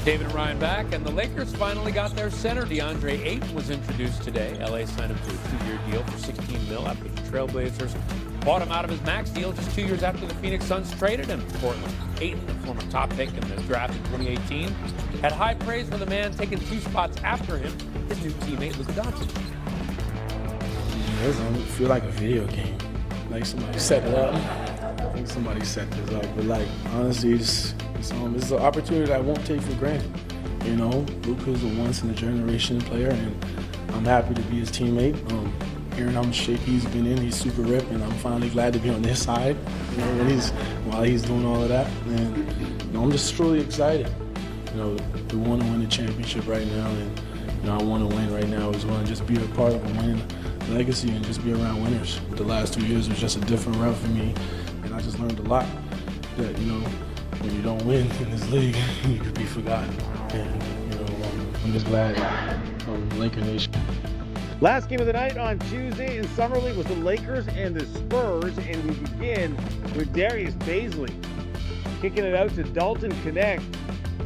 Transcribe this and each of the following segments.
David and Ryan back, and the Lakers finally got their center. DeAndre Ayton was introduced today. LA signed him to a 2-year deal for $16 million after the Trailblazers bought him out of his max deal just 2 years after the Phoenix Suns traded him to Portland. Ayton, the former top pick in the draft in 2018, had high praise for the man taking 2 spots after him, his new teammate Luka Doncic. It doesn't feel like a video game. Like somebody set it up. I think somebody set this up. But like, honestly, it's an opportunity that I won't take for granted. You know, Luka's a once-in-a-generation player, and I'm happy to be his teammate. Hearing how much shape he's been in, he's super ripped, and I'm finally glad to be on his side, you know, while he's doing all of that. And you know, I'm just truly excited. You know, we want to win the championship right now, and you know, I want to win right now as well, and just be a part of a winning legacy and just be around winners. The last 2 years was just a different route for me, and I just learned a lot that, you know, when you don't win in this league, you could be forgotten. And, you know, I'm just glad Laker Nation. Last game of the night on Tuesday in Summer League was the Lakers and the Spurs, and we begin with Darius Baisley kicking it out to Dalton Connect.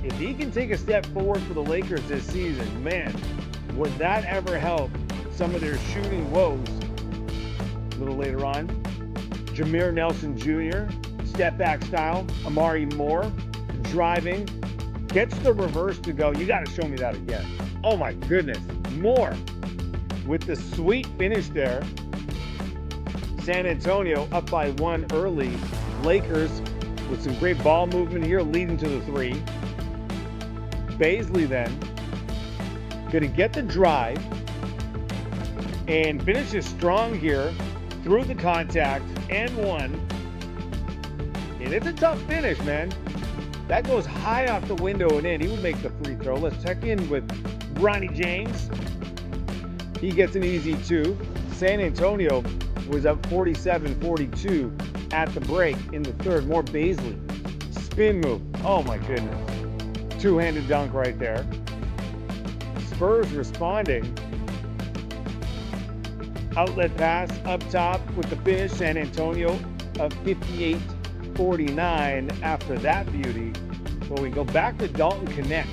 If he can take a step forward for the Lakers this season, man, would that ever help some of their shooting woes? A little later on, Jameer Nelson Jr., step back style, Amari Moore, driving, gets the reverse to go. You got to show me that again. Oh my goodness, Moore with the sweet finish there. San Antonio up by 1 early. Lakers with some great ball movement here, leading to the 3. Baisley then going to get the drive and finishes strong here through the contact and 1. And it's a tough finish, man. That goes high off the window and in. He would make the free throw. Let's check in with Bronny James. He gets an easy 2. San Antonio was up 47-42 at the break in the third. More Baisley. Spin move. Oh my goodness. Two-handed dunk right there. Spurs responding. Outlet pass up top with the finish. San Antonio up 58-49 after that beauty. So we go back to Dalton Connect.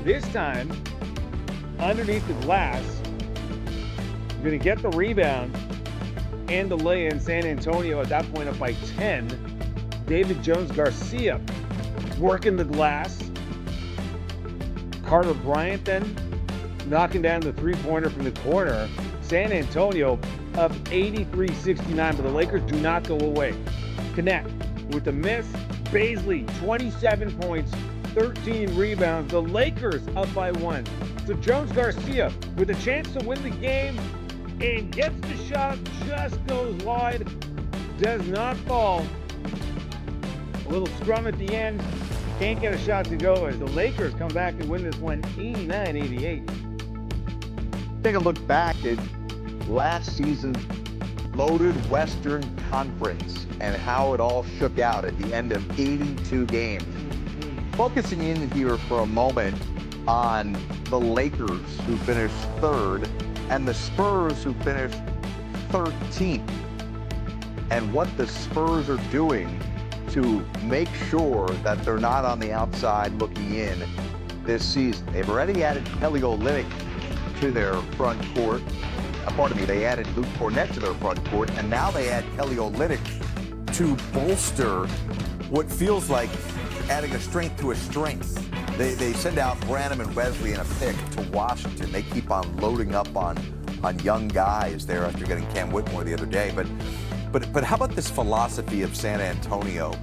This time, underneath the glass, going to get the rebound and the lay-in. San Antonio at that point up by 10. David Jones-Garcia working the glass. Carter Bryant then knocking down the three-pointer from the corner. San Antonio up 83-69, but the Lakers do not go away. Connect with the miss. Baisley, 27 points, 13 rebounds. The Lakers up by 1. So Jones-Garcia with a chance to win the game and gets the shot, just goes wide, does not fall. A little scrum at the end, can't get a shot to go as the Lakers come back and win this one 89-88. Take a look back at last season's loaded Western Conference and how it all shook out at the end of 82 games. Focusing in here for a moment on the Lakers, who finished 3rd, and the Spurs, who finished 13th, and what the Spurs are doing to make sure that they're not on the outside looking in this season. They've already added Kelly Olynyk to their front court. They added Luke Kornet to their front court, and now they add Kelly Olynyk to bolster what feels like adding a strength to a strength. They send out Branham and Wesley in a pick to Washington. They keep on loading up on young guys there after getting Cam Whitmore the other day. But how about this philosophy of San Antonio?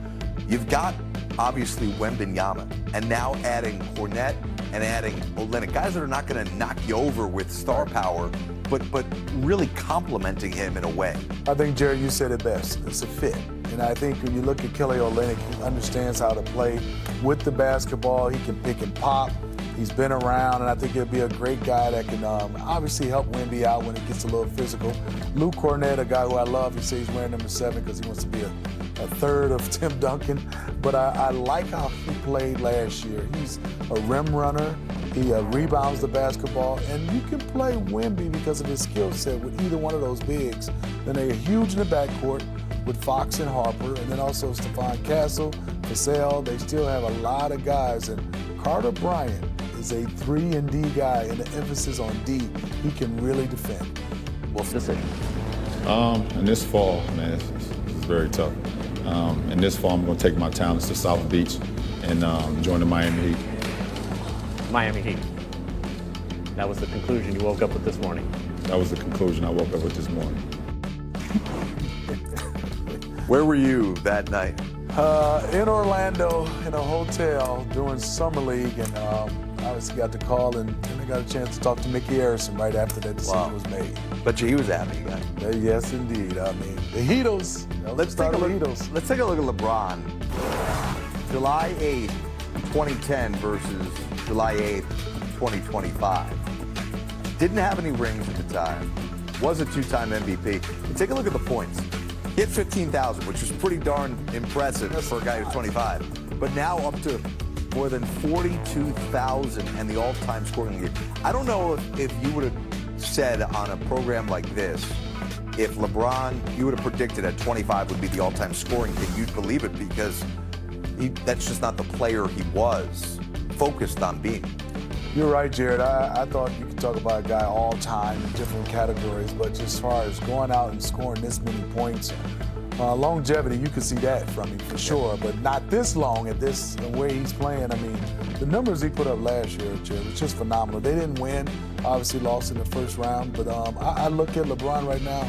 You've got obviously Wembanyama, and now adding Kornet and adding Olynyk, guys that are not going to knock you over with star power, but really complimenting him in a way. I think, Jerry, you said it best. It's a fit. And I think when you look at Kelly Olynyk, he understands how to play with the basketball. He can pick and pop. He's been around, and I think he'll be a great guy that can obviously help Wemby out when it gets a little physical. Luke Kornet, a guy who I love, he says he's wearing number 7 because he wants to be a third of Tim Duncan. But I like how he played last year. He's a rim runner. He rebounds the basketball, and you can play Wemby because of his skill set with either one of those bigs. Then they're huge in the backcourt with Fox and Harper, and then also Stephon Castle, Vassell. They still have a lot of guys, and Carter Bryant is a 3-and-D guy, and the emphasis on D, he can really defend. What's the decision? In this fall, man, it's very tough. In this fall, I'm going to take my talents to South Beach and join the Miami Heat. Miami Heat. That was the conclusion you woke up with this morning. That was the conclusion I woke up with this morning. Where were you that night? In Orlando, in a hotel during Summer League, and obviously got the call, and I got a chance to talk to Mickey Harrison right after that decision was made. Bet you he was happy, guy. Yes, indeed. I mean, the Heatles. Let's take a look at LeBron. July 8th, 2010 versus July 8th, 2025. Didn't have any rings at the time. Was a two-time MVP. And take a look at the points. Hit 15,000, which is pretty darn impressive for a guy who's 25. But now up to more than 42,000 and the all-time scoring leader. I don't know if you would have said on a program like this, if LeBron, you would have predicted at 25 would be the all-time scoring king, you'd believe it because that's just not the player he was focused on being. You're right, Jared. I thought you could talk about a guy all time in different categories, but just as far as going out and scoring this many points, longevity, you could see that from him for sure, but not this long at this the way he's playing. I mean, the numbers he put up last year, Jared, was just phenomenal. They didn't win, obviously lost in the first round, but I look at LeBron right now.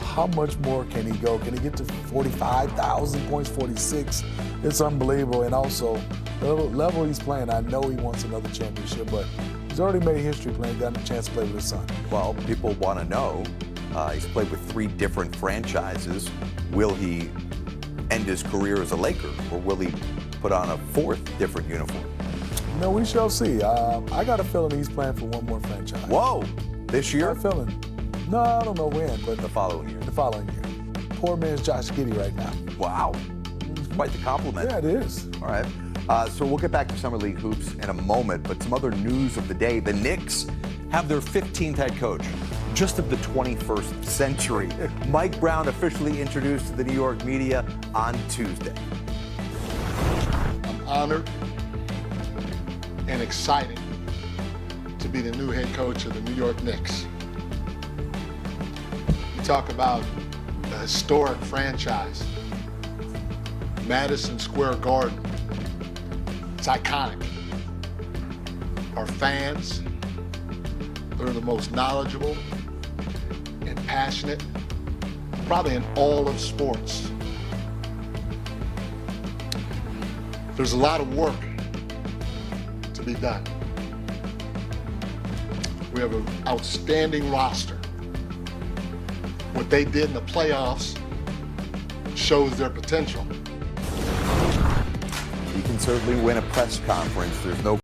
How much more can he go? Can he get to 45,000 points, 46? It's unbelievable. And also, the level he's playing, I know he wants another championship, but he's already made history playing, gotten a chance to play with his son. Well, people want to know, he's played with 3 different franchises. Will he end his career as a Laker, or will he put on a 4th different uniform? No, we shall see. I got a feeling he's playing for one more franchise. Whoa, this year? I got a feeling. No, I don't know when, but The following year. the following year. Poor man's Josh Giddey right now. Wow, quite the compliment. Yeah, it is. All right. So we'll get back to Summer League hoops in a moment, but some other news of the day. The Knicks have their 15th head coach, just of the 21st century. Mike Brown officially introduced to the New York media on Tuesday. I'm honored and excited to be the new head coach of the New York Knicks. You talk about a historic franchise, Madison Square Garden. It's iconic. Our fans, they're the most knowledgeable and passionate, probably in all of sports. There's a lot of work to be done. We have an outstanding roster. What they did in the playoffs shows their potential. You can certainly win a press conference. There's no